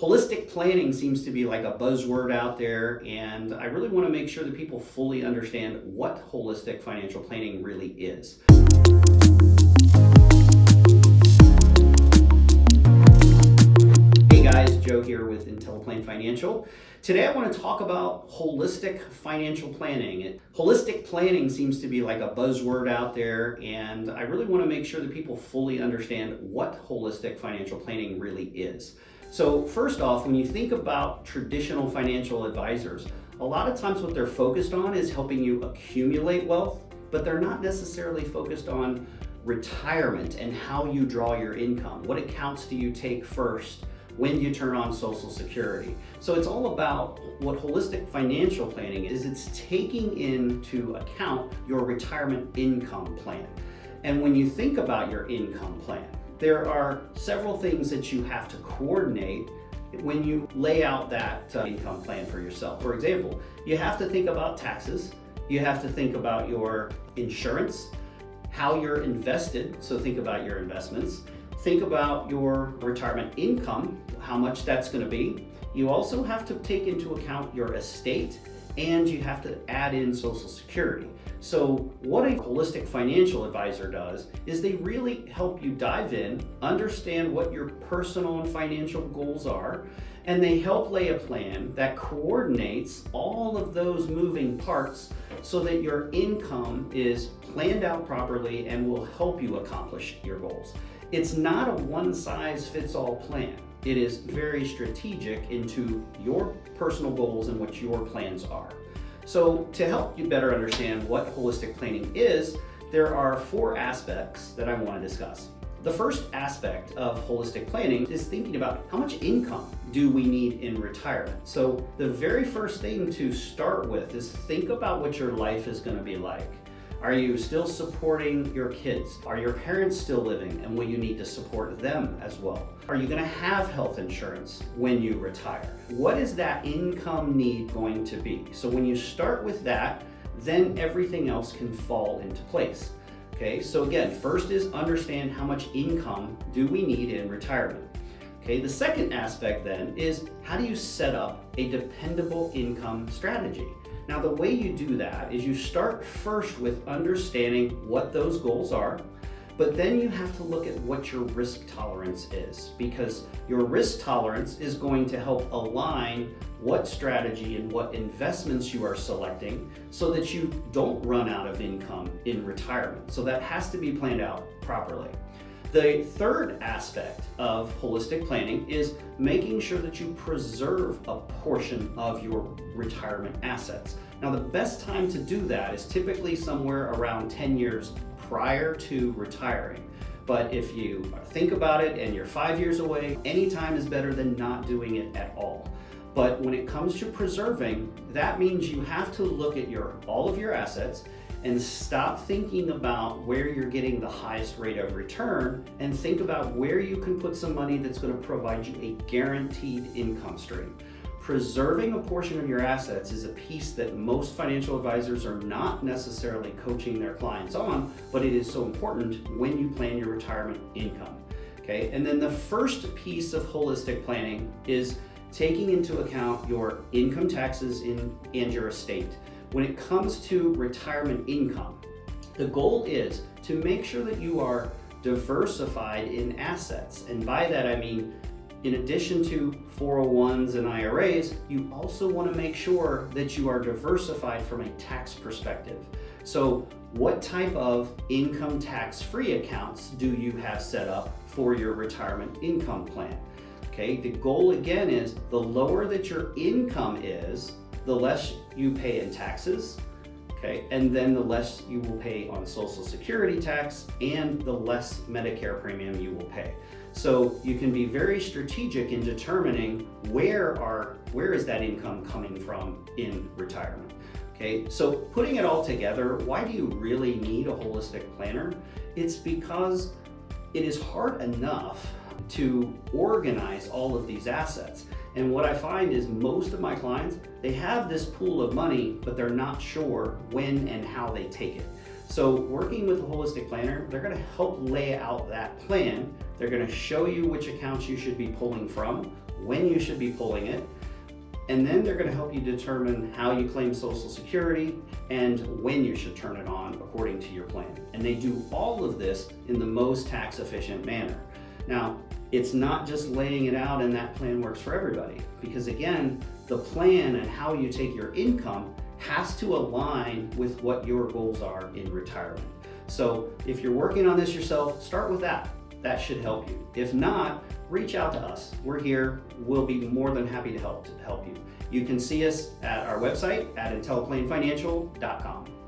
Holistic planning seems to be like a buzzword out there, and I really want to make sure that people fully understand what holistic financial planning really is. Hey guys, Joe here with IntelliPlan Financial. Today I want to talk about holistic financial planning. Holistic planning seems to be like a buzzword out there, and I really want to make sure that people fully understand what holistic financial planning really is. So first off, when you think about traditional financial advisors, a lot of times what they're focused on is helping you accumulate wealth, but they're not necessarily focused on retirement and how you draw your income. What accounts do you take first? When do you turn on Social Security? So it's all about what holistic financial planning is. It's taking into account your retirement income plan. And when you think about your income plan, there are several things that you have to coordinate when you lay out that income plan for yourself. For example, you have to think about taxes, you have to think about your insurance, how you're invested, so think about your investments, think about your retirement income, how much that's going to be. You also have to take into account your estate, and you have to add in Social Security. So what a holistic financial advisor does is they really help you dive in, understand what your personal and financial goals are, and they help lay a plan that coordinates all of those moving parts so that your income is planned out properly and will help you accomplish your goals. It's not a one-size-fits-all plan. It is very strategic into your personal goals and what your plans are. So to help you better understand what holistic planning is, there are 4 aspects that I want to discuss. The first aspect of holistic planning is thinking about how much income do we need in retirement. So the very first thing to start with is think about what your life is going to be like. Are you still supporting your kids? Are your parents still living, and will you need to support them as well? Are you going to have health insurance when you retire? What is that income need going to be? So when you start with that, then everything else can fall into place. Okay, so again, first is understand how much income do we need in retirement. Okay, the second aspect then is how do you set up a dependable income strategy? Now, the way you do that is you start first with understanding what those goals are, but then you have to look at what your risk tolerance is, because your risk tolerance is going to help align what strategy and what investments you are selecting so that you don't run out of income in retirement. So that has to be planned out properly. The third aspect of holistic planning is making sure that you preserve a portion of your retirement assets. Now, the best time to do that is typically somewhere around 10 years prior to retiring. But if you think about it and you're 5 years away, any time is better than not doing it at all. But when it comes to preserving, that means you have to look at all of your assets and stop thinking about where you're getting the highest rate of return and think about where you can put some money that's going to provide you a guaranteed income stream. Preserving a portion of your assets is a piece that most financial advisors are not necessarily coaching their clients on, but it is so important when you plan your retirement income. Okay, and then the first piece of holistic planning is taking into account your income taxes and your estate. When it comes to retirement income, the goal is to make sure that you are diversified in assets. And by that I mean, in addition to 401s and IRAs, you also want to make sure that you are diversified from a tax perspective. So what type of income tax-free accounts do you have set up for your retirement income plan? Okay, the goal again is the lower that your income is, the less you pay in taxes, okay, and then the less you will pay on Social Security tax and the less Medicare premium you will pay. So you can be very strategic in determining where is that income coming from in retirement. Okay, so putting it all together, why do you really need a holistic planner? It's because it is hard enough to organize all of these assets. And what I find is most of my clients, they have this pool of money, but they're not sure when and how they take it. So working with a holistic planner, they're going to help lay out that plan. They're going to show you which accounts you should be pulling from, when you should be pulling it, and then they're going to help you determine how you claim Social Security and when you should turn it on according to your plan. And they do all of this in the most tax efficient manner. Now, it's not just laying it out and that plan works for everybody, because again, the plan and how you take your income has to align with what your goals are in retirement. So if you're working on this yourself, start with that. That should help you. If not, reach out to us. We're here. We'll be more than happy to help you. You can see us at our website at intelliplainfinancial.com.